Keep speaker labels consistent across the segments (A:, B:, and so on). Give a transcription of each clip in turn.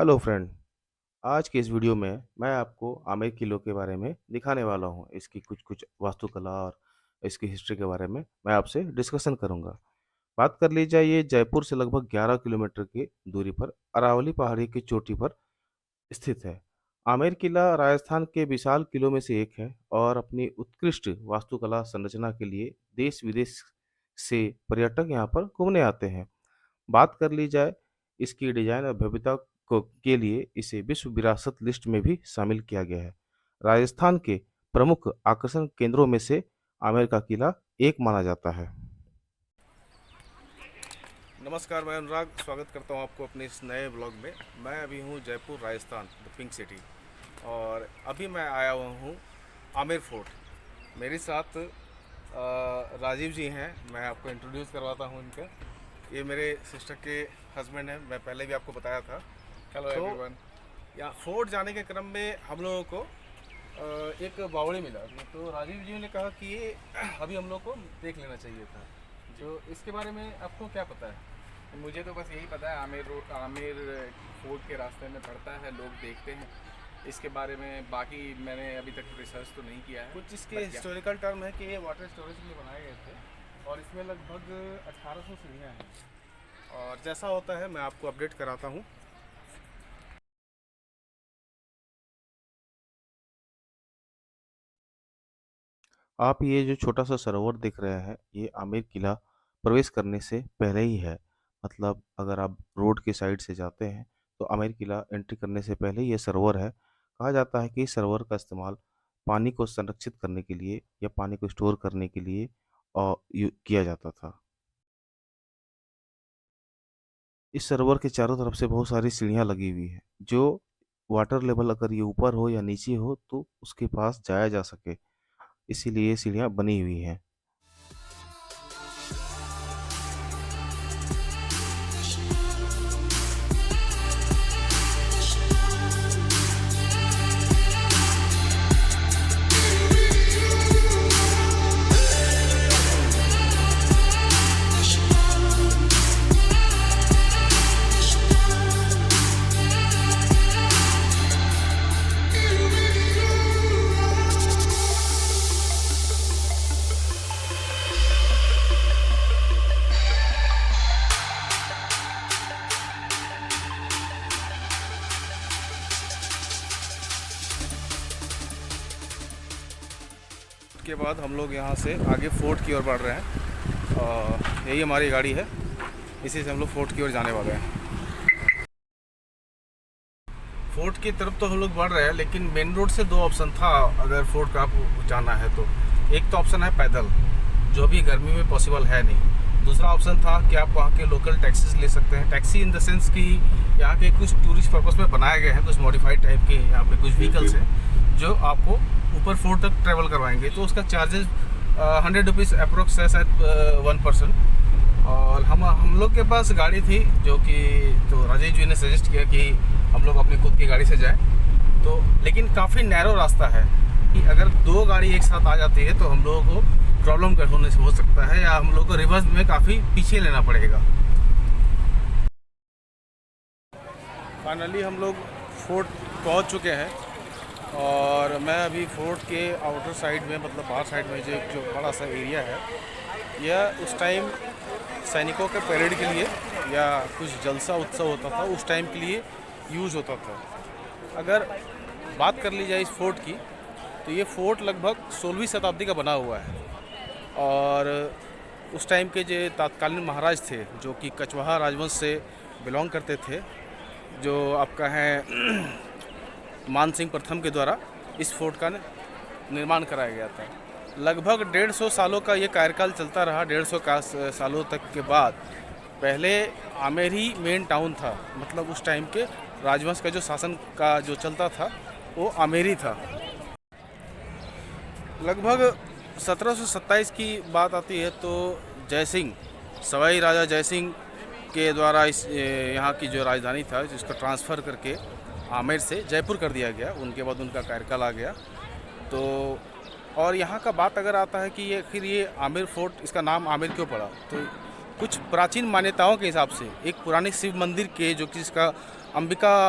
A: Hello friend. आज के इस वीडियो में मैं आपको आमेर किले के बारे में दिखाने वाला हूँ। इसकी कुछ कुछ वास्तुकला और इसकी हिस्ट्री के बारे में मैं आपसे डिस्कशन करूँगा। बात कर ली जाए, ये जयपुर से लगभग 11 किलोमीटर की दूरी पर अरावली पहाड़ी की चोटी पर स्थित है। आमेर किला राजस्थान के विशाल किलों में से एक है और अपनी उत्कृष्ट वास्तुकला संरचना के लिए देश विदेश से पर्यटक यहाँ पर घूमने आते हैं। बात कर ली जाए इसकी डिजाइन और भव्यता को के लिए इसे विश्व विरासत लिस्ट में भी शामिल किया गया है। राजस्थान के प्रमुख आकर्षण केंद्रों में से आमेर का किला एक माना जाता है। नमस्कार, मैं अनुराग स्वागत करता हूं आपको अपने इस नए ब्लॉग में। मैं अभी हूं Jaipur Rajasthan, the pink city, और अभी मैं आया हुआ हूं आमेर फोर्ट। मेरे साथ राजीव जी हैं, मैं आपको इंट्रोड्यूस करवाता हूं इनका। ये मेरे सिस्टर के हस्बैंड हैं, मैं पहले भी आपको बताया था।
B: हेलो
A: तो
B: एवरीवन।
A: यहाँ फोर्ट जाने के क्रम में हम लोगों को एक बावड़ी मिला, तो राजीव जी ने कहा कि ये अभी हम लोग को देख लेना चाहिए था। तो इसके बारे में आपको क्या पता है?
B: मुझे तो बस यही पता है, आमेर फोर्ट के रास्ते में पड़ता है, लोग देखते हैं। इसके बारे में बाकी मैंने अभी तक रिसर्च तो नहीं किया है।
A: कुछ इसके हिस्टोरिकल टर्म है कि ये वाटर स्टोरेज के लिए बनाए गए थे और इसमें लगभग 1800 सीढ़ियाँ हैं। और जैसा होता है मैं आपको अपडेट कराता हूँ। आप ये जो छोटा सा सरोवर देख रहे हैं, ये आमेर किला प्रवेश करने से पहले ही है। मतलब अगर आप रोड के साइड से जाते हैं तो आमेर किला एंट्री करने से पहले ही ये सरोवर है। कहा जाता है कि इस सरोवर का इस्तेमाल पानी को संरक्षित करने के लिए या पानी को स्टोर करने के लिए किया जाता था। इस सरोवर के चारों तरफ से बहुत सारी सीढ़ियाँ लगी हुई है, जो वाटर लेवल अगर ये ऊपर हो या नीचे हो तो उसके पास जाया जा सके, इसीलिए ये सीढ़ियाँ बनी हुई हैं। के बाद हम लोग यहाँ से आगे फोर्ट की ओर बढ़ रहे हैं और यही हमारी गाड़ी है, इसी से हम लोग फोर्ट की ओर जाने वाले हैं। फोर्ट की तरफ तो हम लोग बढ़ रहे हैं, लेकिन मेन रोड से दो ऑप्शन था अगर फोर्ट का आपको जाना है तो। एक तो ऑप्शन है पैदल, जो अभी गर्मी में पॉसिबल है नहीं। दूसरा ऑप्शन था कि आप वहाँ के लोकल टैक्सीज ले सकते हैं। टैक्सी इन द सेंस कि यहाँ के कुछ टूरिस्ट पर्पस में बनाए गए हैं, कुछ मॉडिफाइड टाइप के यहाँ पे कुछ व्हीकल्स हैं जो आपको ऊपर फोर्ट तक ट्रैवल करवाएंगे। तो उसका चार्जेस 100 रुपीज़ अप्रोक्स है, शायद 1 पर्सन। और हम लोग के पास गाड़ी थी, जो कि तो राजेश जी ने सजेस्ट किया कि हम लोग अपनी खुद की गाड़ी से जाएं। तो लेकिन काफ़ी नैरो रास्ता है कि अगर दो गाड़ी एक साथ आ जाती है तो हम लोगों को प्रॉब्लम होने से हो सकता है, या हम लोग को रिवर्स में काफ़ी पीछे लेना पड़ेगा। फाइनली हम लोग फोर्ट पहुंच चुके हैं और मैं अभी फोर्ट के आउटर साइड में, मतलब बाहर साइड में जो बड़ा सा एरिया है, यह उस टाइम सैनिकों के परेड के लिए या कुछ जलसा उत्सव होता था उस टाइम के लिए यूज़ होता था। अगर बात कर ली जाए इस फोर्ट की, तो ये फोर्ट लगभग 16वीं शताब्दी का बना हुआ है और उस टाइम के जो तत्कालीन महाराज थे, जो कि कछवाहा राजवंश से बिलोंग करते थे, जो आपका है मान सिंह प्रथम के द्वारा इस फोर्ट का निर्माण कराया गया था। लगभग 150 सालों का ये कार्यकाल चलता रहा। 150 सालों तक के बाद पहले आमेर ही मेन टाउन था, मतलब उस टाइम के राजवंश का जो शासन का जो चलता था वो आमेर ही था। लगभग 1727 की बात आती है तो जयसिंह, सवाई राजा जयसिंह के द्वारा इस यहाँ की जो राजधानी था जिसको ट्रांसफ़र करके आमेर से जयपुर कर दिया गया। उनके बाद उनका कार्यकाल आ गया। तो और यहाँ का बात अगर आता है कि ये आखिर ये आमेर फोर्ट, इसका नाम आमेर क्यों पड़ा, तो कुछ प्राचीन मान्यताओं के हिसाब से एक पुराने शिव मंदिर के, जो कि इसका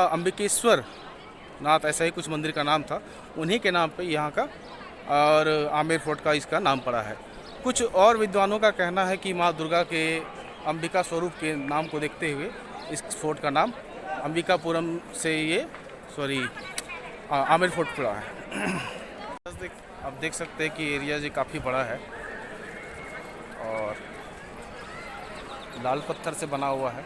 A: अंबिकेश्वर नाथ ऐसा ही कुछ मंदिर का नाम था, उन्हीं के नाम पे यहाँ का और आमेर फोर्ट का इसका नाम पड़ा है। कुछ और विद्वानों का कहना है कि माँ दुर्गा के अंबिका स्वरूप के नाम को देखते हुए इस फोर्ट का नाम अंबिकापुरम से ये आमेर फोर्ट पड़ा है। आप देख सकते हैं कि एरिया जी काफ़ी बड़ा है और लाल पत्थर से बना हुआ है।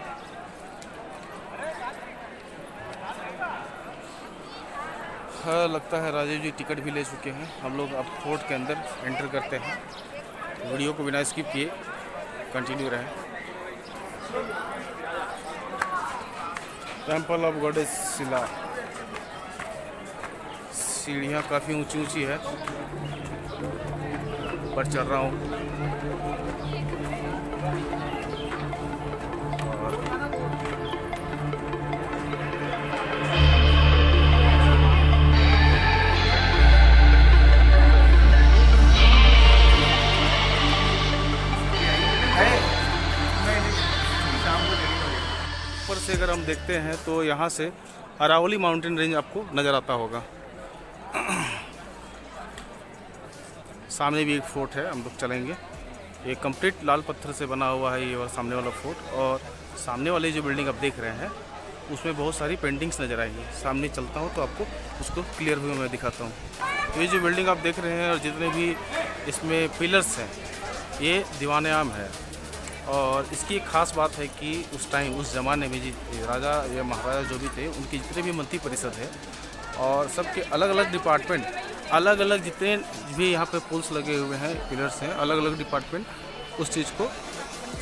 A: हाँ, लगता है राजीव जी टिकट भी ले चुके हैं। हम लोग अब फोर्ट के अंदर एंटर करते हैं। वीडियो को बिना स्किप किए कंटिन्यू रहे। टेम्पल ऑफ गॉडेस शिला, सीढ़ियाँ काफ़ी ऊंची ऊंची है, पर चढ़ रहा हूँ। ऊपर से अगर हम देखते हैं तो यहाँ से अरावली माउंटेन रेंज आपको नज़र आता होगा। सामने भी एक फोर्ट है, हम लोग चलेंगे। ये कंप्लीट लाल पत्थर से बना हुआ है ये और सामने वाला फोर्ट। और सामने वाली जो बिल्डिंग आप देख रहे हैं उसमें बहुत सारी पेंटिंग्स नज़र आएंगी। सामने चलता हूँ तो आपको उसको क्लियर हुए मैं दिखाता हूँ। तो ये जो बिल्डिंग आप देख रहे हैं और जितने भी इसमें पिलर्स हैं, ये दीवाने आम है। और इसकी एक ख़ास बात है कि उस टाइम, उस ज़माने में जी राजा या महाराजा जो भी थे, उनके जितने भी मंत्री परिषद है और सबके अलग अलग डिपार्टमेंट, अलग अलग जितने भी यहाँ पे पुल्स लगे हुए हैं, पिलर्स हैं, अलग अलग डिपार्टमेंट उस चीज़ को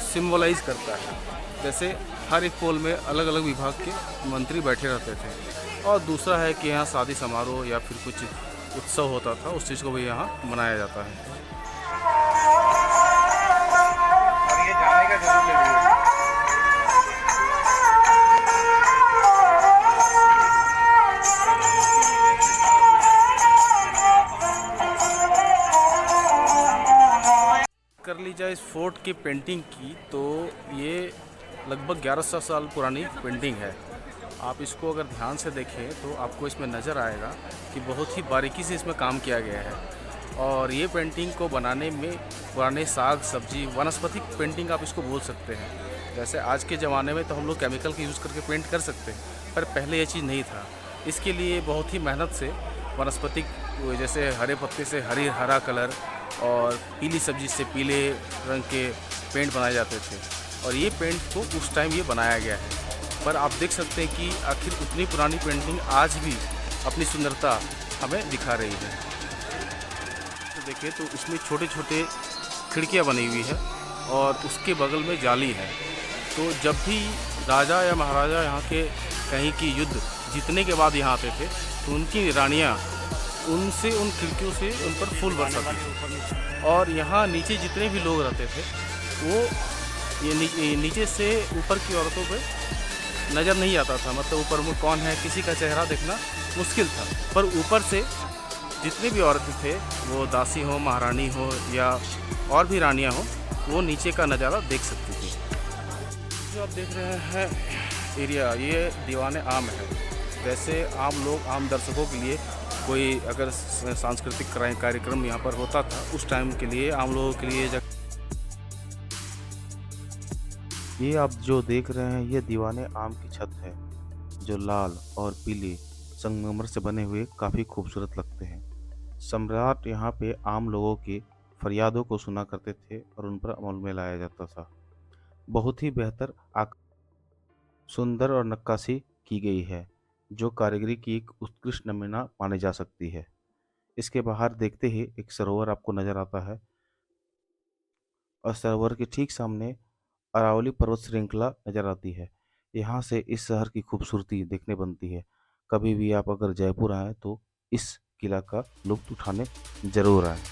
A: सिम्बलाइज़ करता है। जैसे हर एक पोल में अलग अलग विभाग के मंत्री बैठे रहते थे। और दूसरा है कि यहाँ शादी समारोह या फिर कुछ उत्सव होता था, उस चीज़ को भी यहाँ मनाया जाता है।
B: और ये जाने का जरूर है।
A: कर ली जाए इस फोर्ट की पेंटिंग की, तो ये लगभग 1100 साल पुरानी पेंटिंग है। आप इसको अगर ध्यान से देखें तो आपको इसमें नज़र आएगा कि बहुत ही बारीकी से इसमें काम किया गया है। और ये पेंटिंग को बनाने में पुराने साग सब्जी, वनस्पतिक पेंटिंग आप इसको बोल सकते हैं। जैसे आज के ज़माने में तो हम लोग केमिकल का यूज़ करके पेंट कर सकते हैं, पर पहले ये चीज़ नहीं था। इसके लिए बहुत ही मेहनत से वनस्पतिक, जैसे हरे पत्ते से हरा कलर और पीली सब्जी से पीले रंग के पेंट बनाए जाते थे। और ये पेंट को उस टाइम ये बनाया गया है। पर आप देख सकते हैं कि आखिर उतनी पुरानी पेंटिंग आज भी अपनी सुंदरता हमें दिखा रही है। तो देखिए, तो इसमें छोटे छोटे खिड़कियाँ बनी हुई है और उसके बगल में जाली है। तो जब भी राजा या महाराजा यहाँ के कहीं की युद्ध जीतने के बाद यहाँ आते थे, तो उनकी रानियाँ उनसे, उन खिड़कियों से उन पर फूल बरसाती थी। और यहाँ नीचे जितने भी लोग रहते थे, वो ये नीचे से ऊपर की औरतों पे नज़र नहीं आता था। मतलब ऊपर में कौन है, किसी का चेहरा देखना मुश्किल था। पर ऊपर से जितने भी औरतें थे, वो दासी हो, महारानी हो या और भी रानियाँ हो, वो नीचे का नज़ारा देख सकती थी। जो आप देख रहे हैं एरिया, ये दीवाने आम है। वैसे आम लोग, आम दर्शकों के लिए कोई अगर सांस्कृतिक कार्यक्रम यहाँ पर होता था, उस टाइम के लिए आम लोगों के लिए
C: ये आप जो देख रहे हैं, ये दीवाने आम की छत है, जो लाल और पीले संगमरमर से बने हुए काफ़ी खूबसूरत लगते हैं। सम्राट यहाँ पे आम लोगों की फरियादों को सुना करते थे और उन पर अमल में लाया जाता था। बहुत ही बेहतर सुंदर और नक्काशी की गई है, जो कारीगरी की एक उत्कृष्ट नमूना मानी जा सकती है। इसके बाहर देखते ही एक सरोवर आपको नज़र आता है और सरोवर के ठीक सामने अरावली पर्वत श्रृंखला नज़र आती है। यहाँ से इस शहर की खूबसूरती देखने बनती है। कभी भी आप अगर जयपुर आएँ तो इस किला का लुत्फ़ उठाने ज़रूर आएँ।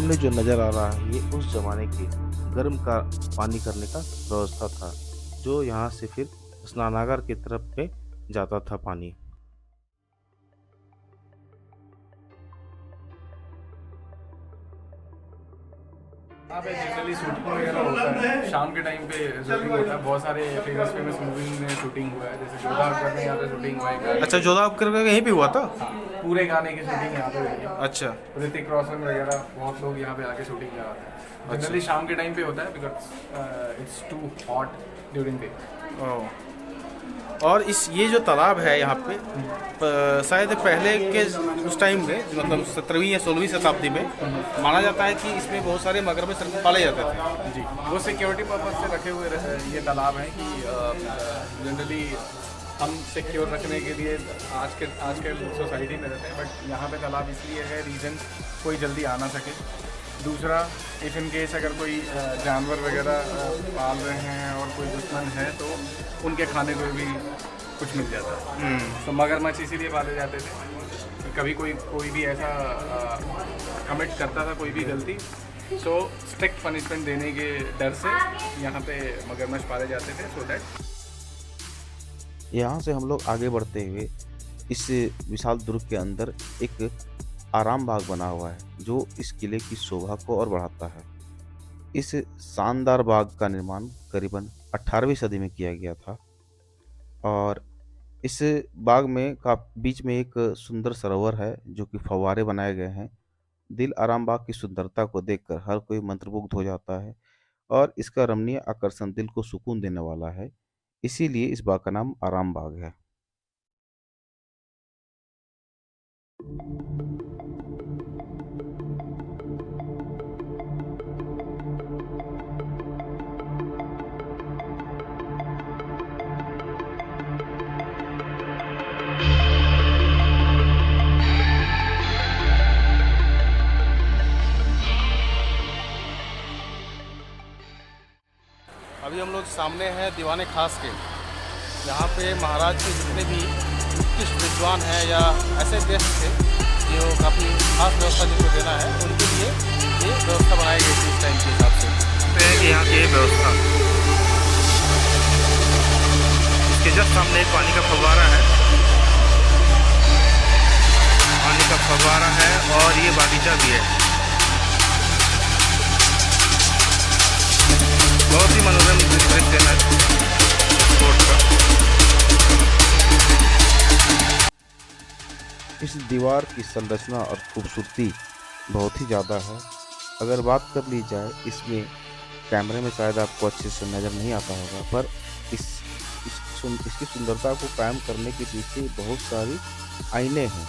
C: सामने जो नज़र आ रहा है ये उस ज़माने के गर्म का पानी करने का व्यवस्था था, जो यहाँ से फिर स्नानागार की तरफ में जाता था पानी।
B: यहाँ पे जनरली शूटिंग वगैरह होता है शाम के टाइम पे शूटिंग होता है। बहुत सारे फेमस मूवी में शूटिंग हुआ है, जैसे जोधा अकबर में यहाँ पे शूटिंग हुआ है।
A: अच्छा, जोधा अकबर का यहीं पे हुआ था?
B: हाँ, पूरे गाने की शूटिंग यहाँ पे हुई है।
A: अच्छा।
B: ऋतिक रोशन वगैरह बहुत लोग यहाँ पे आके शूटिंग कराते हैं। जनरली शाम के टाइम पे होता है because it's too hot during day.
A: Oh. और ये जो तालाब है यहाँ पे शायद पहले के उस टाइम में, मतलब 17वीं या 16वीं शताब्दी में माना जाता है कि इसमें बहुत सारे मगरमच्छ पाले जाते थे।
B: जी, वो सिक्योरिटी पर्पज से रखे हुए ये तालाब हैं कि जनरली हम सिक्योर रखने के लिए आज के सोसाइटी में रहते हैं, बट यहाँ पे तालाब इसलिए है रीज़न कोई जल्दी आ ना सके। दूसरा, इफ़ इन केस अगर कोई जानवर वगैरह पाल रहे हैं और कोई दुश्मन है तो उनके खाने को भी कुछ मिल जाता है। तो मगरमच्छ इसीलिए पाले जाते थे। कभी कोई भी ऐसा कमिट करता था कोई भी गलती, तो स्ट्रिक्ट पनिशमेंट देने के डर से यहाँ पे मगरमच्छ पाले जाते थे, सो दैट।
C: यहाँ से हम लोग आगे बढ़ते हुए इस विशाल दुर्ग के अंदर एक आराम बाग बना हुआ है, जो इस किले की शोभा को और बढ़ाता है। इस शानदार बाग का निर्माण करीबन 18वीं सदी में किया गया था और इस बाग में का बीच में एक सुंदर सरोवर है, जो कि फव्वारे बनाए गए हैं। दिल आराम बाग की सुंदरता को देखकर हर कोई मंत्रमुग्ध हो जाता है और इसका रमणीय आकर्षण दिल को सुकून देने वाला है। इसीलिए इस बाग का नाम आराम बाग है।
A: अभी हम लोग सामने हैं दीवाने खास के। यहाँ पे महाराज के जितने भी उत्कृष्ट विद्वान हैं या ऐसे गेस्ट थे जो काफ़ी खास व्यवस्था जिनको देना है, उनके लिए ये व्यवस्था बनाई गई थी इस टाइम के हिसाब से। यहाँ की व्यवस्था, इसके जस्ट सामने एक पानी का फव्वारा है, पानी का फव्वारा है और ये बागीचा भी है। बहुत ही मनोरम दृश्य है स्पोर्ट का।
C: इस दीवार की संरचना और खूबसूरती बहुत ही ज़्यादा है। अगर बात कर ली जाए, इसमें कैमरे में शायद आपको अच्छे से नज़र नहीं आता होगा, पर इसकी सुंदरता को कायम करने के पीछे बहुत सारी आईने हैं।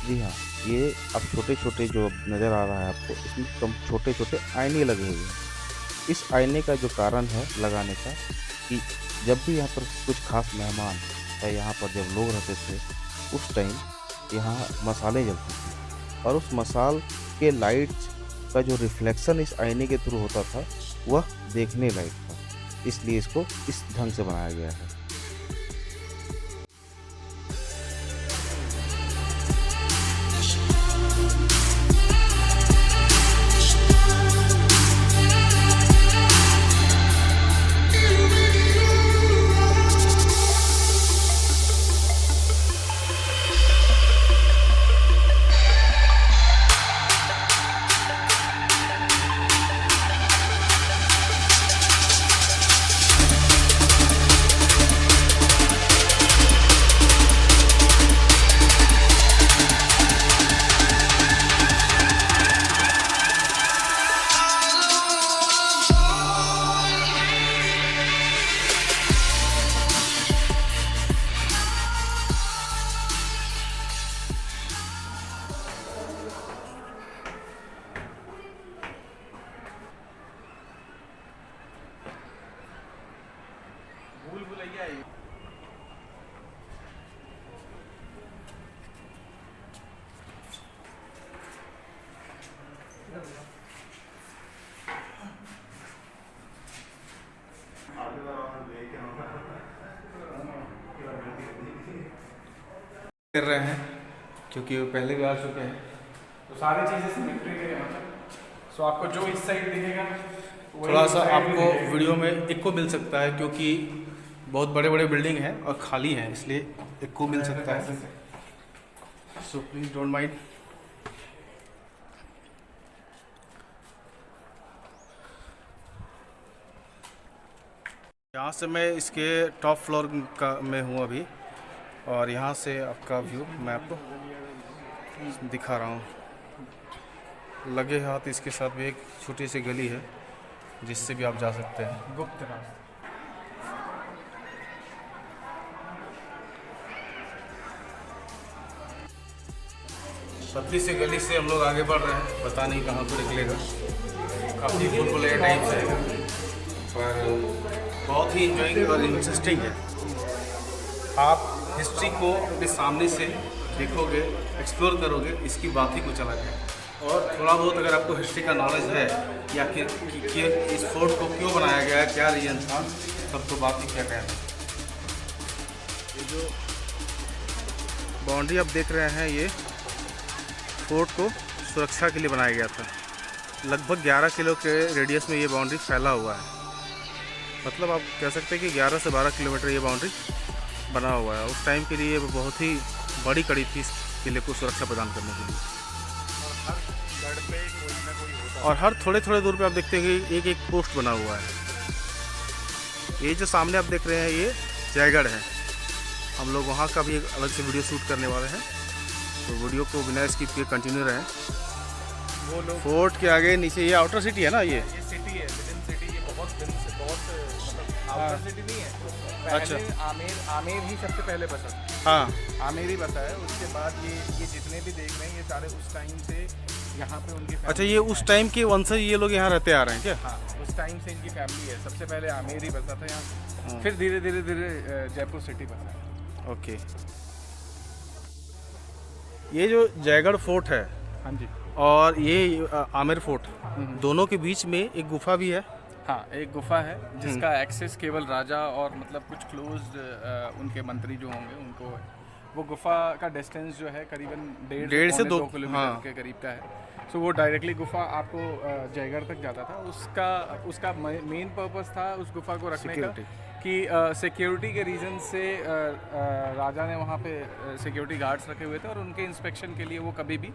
C: जी हाँ, ये अब छोटे छोटे जो नज़र आ रहा है आपको, इसमें कम छोटे छोटे आईने लगे हुए हैं। इस आईने का जो कारण है लगाने का कि जब भी यहाँ पर कुछ खास मेहमान या यहाँ पर जब लोग रहते थे, उस टाइम यहाँ मसाले जलते थे और उस मसाल के लाइट का जो रिफ्लेक्शन इस आईने के थ्रू होता था, वह देखने लायक था। इसलिए इसको इस ढंग से बनाया गया है।
A: कर रहे हैं क्योंकि वो पहले भी आ चुके हैं,
B: तो सारी चीज़ें सिमेट्रिक है यहाँ पर। सो आपको जो इस साइड दिखेगा वही
A: थोड़ा
B: उस
A: सा
B: side भी
A: आपको
B: दिखेगा।
A: वीडियो में इको मिल सकता है क्योंकि बहुत बड़े बड़े बिल्डिंग हैं और खाली हैं, इसलिए इको मिल सकता है। So please don't mind. यहाँ से मैं इसके टॉप फ्लोर का में हूँ अभी, और यहाँ से आपका व्यू मैं आपको दिखा रहा हूँ। लगे हाथ इसके साथ भी एक छोटी सी गली है जिससे भी आप जा सकते हैं।
B: गुप्त रास्ता।
A: पतली सी गली से हम लोग आगे बढ़ रहे हैं, पता नहीं कहाँ पर निकलेगा। काफ़ी भूल-भुलैया टाइप से है, पर बहुत ही इंजॉइंग और इंटरेस्टिंग है। आप हिस्ट्री को अपने सामने से देखोगे, एक्सप्लोर करोगे, इसकी बात ही कुछ अलग है। और थोड़ा बहुत अगर आपको हिस्ट्री का नॉलेज है या कि इस फोर्ट को क्यों बनाया गया है, क्या रीज़न था, तब तो बात ही क्या कहना। ये जो बाउंड्री आप देख रहे हैं, ये फोर्ट को सुरक्षा के लिए बनाया गया था। लगभग 11 किलो के रेडियस में ये बाउंड्री फैला हुआ है। मतलब आप कह सकते हैं कि 11 से 12 किलोमीटर ये बाउंड्री बना हुआ है। उस टाइम के लिए वो बहुत ही बड़ी कड़ी थी इस किले को सुरक्षा प्रदान करने के लिए। और हर थोड़े थोड़े दूर पे आप देखते हैं कि एक एक पोस्ट बना हुआ है। ये जो सामने आप देख रहे हैं, ये जयगढ़ है। हम लोग वहाँ का भी एक अलग से वीडियो शूट करने वाले हैं, तो वीडियो को बिना स्किप किए कंटिन्यू रहें।
B: वो लोग
A: फोर्ट के आगे नीचे ये आउटर सिटी है ना, ये
B: सिटी है, विदिन सिटी। ये बहुत दिन से मतलब आउटर सिटी नहीं है।
A: अच्छा।
B: पहले आमेर ही सबसे पहले बसा।
A: हाँ,
B: आमेर ही बसा है। उसके बाद ये जितने भी देख रहे हैं, ये सारे उस टाइम से यहाँ पे उनकी
A: अच्छा, ये उस टाइम के वंशज ये लोग यहाँ रहते आ रहे हैं क्या?
B: हाँ, उस टाइम से इनकी फैमिली है। सबसे पहले आमेर ही बसा था यहाँ, फिर धीरे धीरे जयपुर सिटी बसा।
A: ओके। ये जो जयगढ़ फोर्ट है
B: हाँ जी।
A: और ये आमेर फोर्ट, दोनों के बीच में एक गुफा भी है।
B: हाँ, एक गुफा है जिसका एक्सेस केवल राजा और मतलब कुछ क्लोज्ड उनके मंत्री जो होंगे उनको है। वो गुफा का डिस्टेंस जो है करीबन 1.5 से 2 किलोमीटर
A: हाँ।
B: के करीब का है। सो वो डायरेक्टली गुफा आपको जयगढ़ तक जाता था। उसका मेन पर्पस था उस गुफा को रखने का कि सिक्योरिटी के रीज़न से राजा ने वहाँ पे सिक्योरिटी गार्ड्स रखे हुए थे और उनके इंस्पेक्शन के लिए वो कभी भी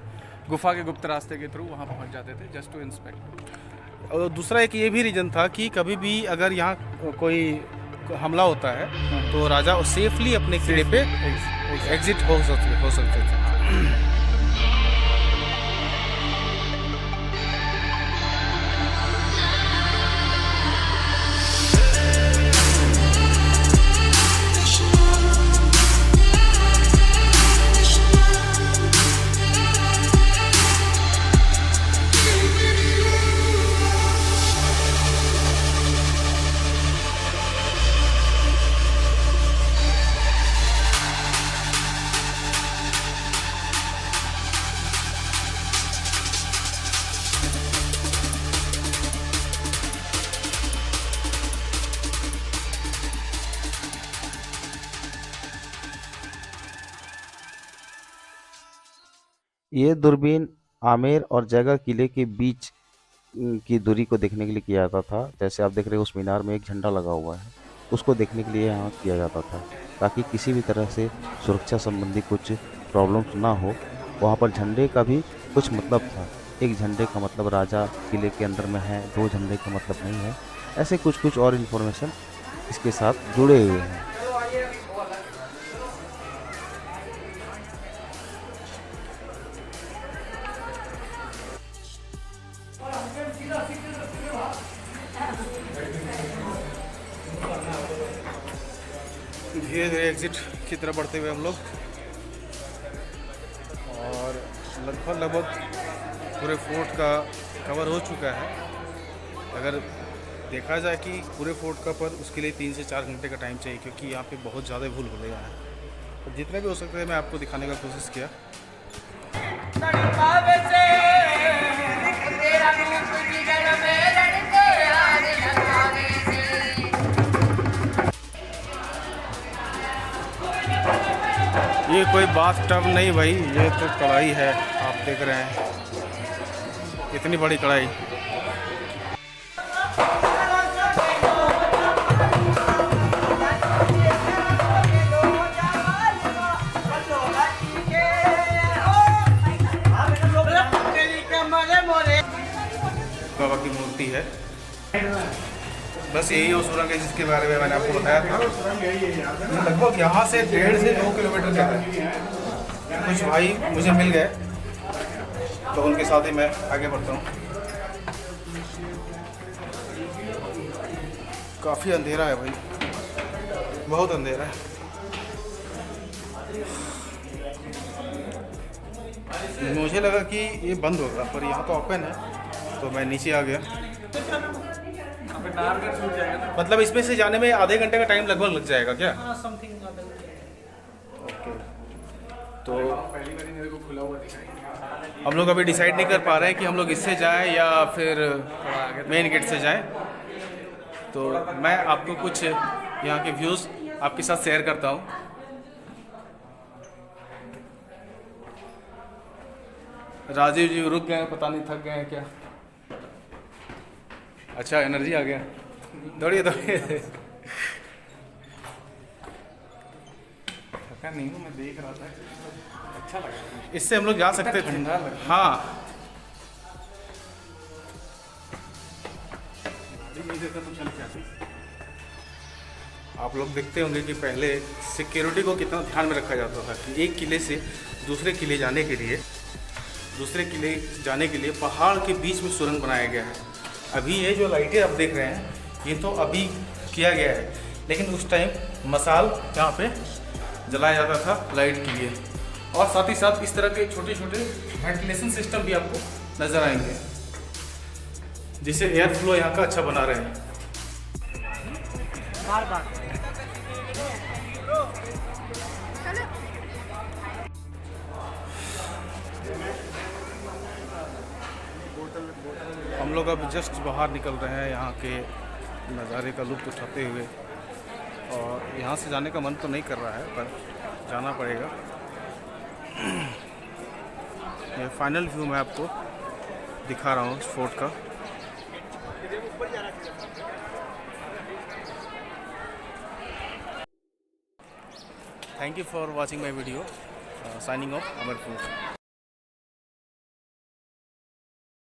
B: गुफा के गुप्त रास्ते के थ्रू वहाँ पहुँच जाते थे, जस्ट टू इंस्पेक्ट।
A: और दूसरा एक ये भी रीजन था कि कभी भी अगर यहाँ कोई हमला होता है तो राजा सेफली अपने किले पे एग्जिट हो सकते थे।
C: ये दूरबीन आमेर और जयगढ़ किले के बीच की दूरी को देखने के लिए किया जाता था। जैसे आप देख रहे हो उस मीनार में एक झंडा लगा हुआ है, उसको देखने के लिए यहाँ किया जाता था ताकि किसी भी तरह से सुरक्षा संबंधी कुछ प्रॉब्लम्स ना हो। वहाँ पर झंडे का भी कुछ मतलब था। एक झंडे का मतलब राजा किले के अंदर में है, 2 झंडे का मतलब नहीं है। ऐसे कुछ और इन्फॉर्मेशन इसके साथ जुड़े हुए हैं।
A: धीरे धीरे एग्जिट की तरफ बढ़ते हुए हम लोग, और लगभग पूरे फोर्ट का कवर हो चुका है। अगर देखा जाए कि पूरे फोर्ट का पर उसके लिए 3 से 4 घंटे का टाइम चाहिए, क्योंकि यहाँ पे बहुत ज़्यादा भूल-भुलैया है। तो जितने भी हो सकते हैं मैं आपको दिखाने का कोशिश किया। ये कोई बाथ टब नहीं भाई, ये तो कढ़ाई है, आप देख रहे हैं इतनी बड़ी कढ़ाई। बस यही वो सुरंग है जिसके बारे में मैंने आपको बताया था। लगभग यहाँ से 1.5 से 2 किलोमीटर तक है। कुछ भाई मुझे मिल गए तो उनके साथ ही मैं आगे बढ़ता हूँ। काफ़ी अंधेरा है भाई, बहुत अंधेरा है। मुझे लगा कि ये बंद होगा पर यहाँ तो ओपन है, तो मैं नीचे आ गया। मतलब इसमें से जाने में आधे घंटे का टाइम लगभग लग जाएगा क्या? ओके, तो हम लोग अभी डिसाइड नहीं कर पा रहे हैं कि हम लोग इससे जाएं या फिर मेन गेट से जाएं। तो मैं आपको कुछ यहाँ के व्यूज़ आपके साथ शेयर करता हूँ। राजीव जी रुक गए, पता नहीं थक गए हैं क्या? अच्छा, एनर्जी आ गया, दौड़िए दौड़िए।
B: थका नहीं हूँ, मैं देख रहा था, अच्छा लगा।
A: इससे हम लोग जा सकते थे। हाँ, आप लोग देखते होंगे कि पहले सिक्योरिटी को कितना ध्यान में रखा जाता था कि एक किले से दूसरे किले जाने के लिए पहाड़ के बीच में सुरंग बनाया गया है। अभी ये जो लाइटें आप देख रहे हैं ये तो अभी किया गया है, लेकिन उस टाइम मसाल यहाँ पे जलाया जाता था लाइट के लिए। और साथ ही साथ इस तरह के छोटे छोटे वेंटिलेशन सिस्टम भी आपको नज़र आएंगे, जिससे एयर फ्लो यहाँ का अच्छा बना रहे। बार हम लोग अब जस्ट बाहर निकल रहे हैं यहाँ के नज़ारे का लुत्फ़ उठाते हुए, और यहाँ से जाने का मन तो नहीं कर रहा है पर जाना पड़ेगा। ये फाइनल व्यू मैं आपको दिखा रहा हूँ इस फोर्ट का। Thank you for watching my video. Signing off Amarpur.